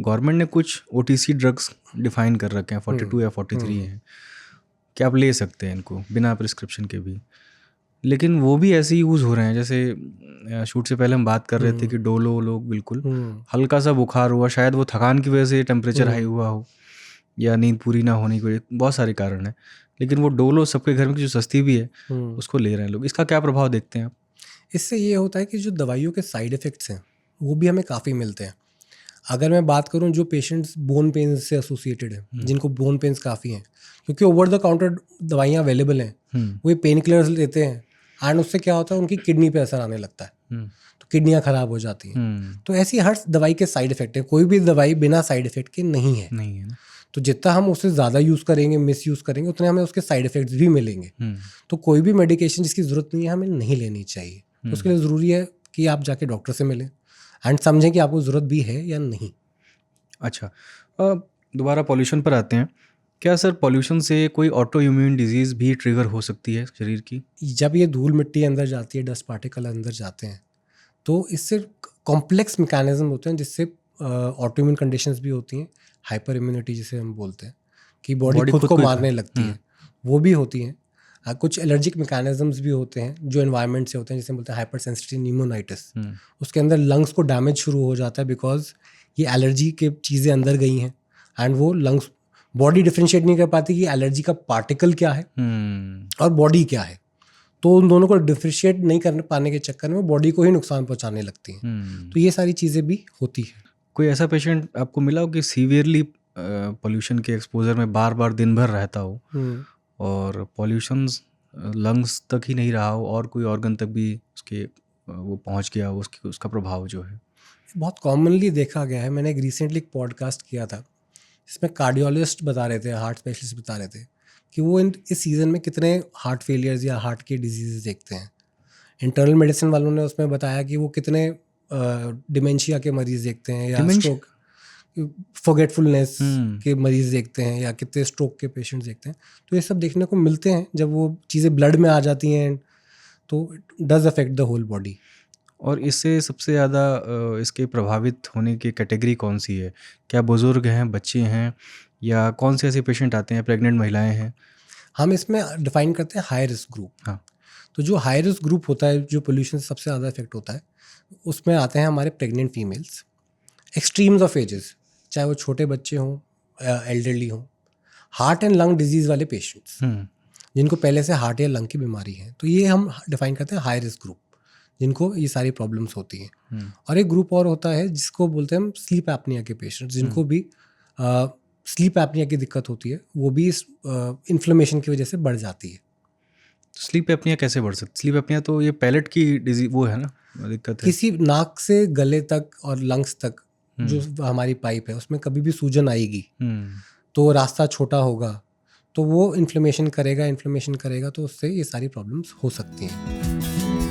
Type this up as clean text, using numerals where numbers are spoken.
Government ने कुछ OTC drugs define कर रखे हैं, 42 या 43 हैं कि आप ले सकते हैं इनको बिना प्रिस्क्रिप्शन के भी, लेकिन वो भी ऐसे ही यूज़ हो रहे हैं। जैसे शूट से पहले हम बात कर रहे थे कि डोलो लोग बिल्कुल हल्का सा बुखार हुआ, शायद वो थकान की वजह से टेम्परेचर हाई हुआ हो या नींद पूरी ना होने की वजह, बहुत सारे कारण हैं, लेकिन वो डोलो सबके घर में जो सस्ती भी है उसको ले रहे हैं लोग। इसका क्या प्रभाव देखते हैं आप? इससे ये होता है कि जो दवाइयों के साइड इफ़ेक्ट्स हैं वो भी हमें काफ़ी मिलते हैं। अगर मैं बात करूं जो पेशेंट्स बोन पेन्स से एसोसिएटेड हैं, जिनको बोन पेन्स काफ़ी हैं, क्योंकि ओवर द काउंटर दवाइयाँ अवेलेबल हैं, वो पेन किलर्स लेते हैं एंड उससे क्या होता है उनकी किडनी पे असर आने लगता है, तो किडनियाँ ख़राब हो जाती हैं। तो ऐसी हर दवाई के साइड इफ़ेक्ट है, कोई भी दवाई बिना साइड इफ़ेक्ट के नहीं है ना? तो जितना हम उससे ज़्यादा यूज़ करेंगे, मिस यूज़ करेंगे, उतने हमें उसके साइड इफ़ेक्ट्स भी मिलेंगे। तो कोई भी मेडिकेशन जिसकी ज़रूरत नहीं है हमें नहीं लेनी चाहिए। तो उसके लिए ज़रूरी है कि आप जाके डॉक्टर से मिलें एंड समझें कि आपको ज़रूरत भी है या नहीं। अच्छा, दोबारा पॉल्यूशन पर आते हैं। क्या सर पॉल्यूशन से कोई ऑटो इम्यून डिजीज़ भी ट्रिगर हो सकती है शरीर की? जब ये धूल मिट्टी अंदर जाती है, डस्ट पार्टिकल अंदर जाते हैं, तो इससे कॉम्प्लेक्स मैकेनिज्म होते हैं जिससे ऑटो इम्यून कंडीशंस भी होती हैं, हाइपर इम्यूनिटी जिसे हम बोलते हैं कि बॉडी खुद को मारने लगती है, वो भी होती हैं। कुछ एलर्जिक मैकेनिज्म्स भी होते हैं जो एनवायरनमेंट से होते हैं, जिसे बोलते हैं हाइपर सेंसिटिव न्यूमोनाइटिस। उसके अंदर लंग्स को डैमेज शुरू हो जाता है बिकॉज ये एलर्जी के चीज़ें अंदर गई हैं एंड वो लंग्स, बॉडी डिफ्रेंशिएट नहीं कर पाती कि एलर्जी का पार्टिकल क्या है और बॉडी क्या है, तो उन दोनों को डिफ्रेंशिएट नहीं कर पाने के चक्कर में बॉडी को ही नुकसान पहुंचाने लगती हैं। तो ये सारी चीज़ें भी होती हैं। कोई ऐसा पेशेंट आपको मिला हो कि सीवियरली पॉल्यूशन के एक्सपोजर में बार बार दिन भर रहता हो और पॉल्यूशन लंग्स तक ही नहीं रहा हो और कोई ऑर्गन तक भी उसके वो पहुंच गया हो, उसका प्रभाव जो है? बहुत कॉमनली देखा गया है। मैंने एक रिसेंटली एक पॉडकास्ट किया था जिसमें कार्डियोलॉजिस्ट बता रहे थे, हार्ट स्पेशलिस्ट बता रहे थे कि वो इस सीज़न में कितने हार्ट फेलियर्स या हार्ट के डिजीज़ देखते हैं। इंटरनल मेडिसिन वालों ने उसमें बताया कि वो कितने डिमेंशिया के मरीज़ देखते हैं या स्ट्रोक, फॉरगेटफुलनेस के मरीज़ देखते हैं या कितने स्ट्रोक के पेशेंट्स देखते हैं। तो ये सब देखने को मिलते हैं जब वो चीज़ें ब्लड में आ जाती हैं, तो it does affect the whole body. और इससे सबसे ज़्यादा इसके प्रभावित होने की कैटेगरी कौन सी है? क्या बुज़ुर्ग हैं, बच्चे हैं या कौन से ऐसे पेशेंट आते हैं, प्रेग्नेंट महिलाएं हैं? हम इसमें डिफाइन करते हैं हाई रिस्क ग्रुप। हाँ, तो जो हाई रिस्क ग्रुप होता है, जो पोल्यूशन से सबसे ज़्यादा इफेक्ट होता है, उसमें आते हैं हमारे pregnant females, extremes of ages, चाहे वो छोटे बच्चे हों या एल्डरली हों, हार्ट एंड लंग डिजीज़ वाले पेशेंट्स जिनको पहले से हार्ट या लंग की बीमारी है, तो ये हम डिफाइन करते हैं हाई रिस्क ग्रुप, जिनको ये सारी प्रॉब्लम्स होती हैं। और एक ग्रुप और होता है जिसको बोलते हैं हम स्लीप एपनिया के पेशेंट्स, जिनको भी स्लीप एपनिया की दिक्कत होती है, वो भी इस इन्फ्लेमेशन की वजह से बढ़ जाती है। स्लीप एपनिया कैसे बढ़ सकती? स्लीप एपनिया तो ये पैलेट की डिजीज वो है ना, दिक्कत है। किसी नाक से गले तक और लंग्स तक जो हमारी पाइप है उसमें कभी भी सूजन आएगी तो रास्ता छोटा होगा, तो वो इन्फ्लेमेशन करेगा तो उससे ये सारी प्रॉब्लम्स हो सकती हैं।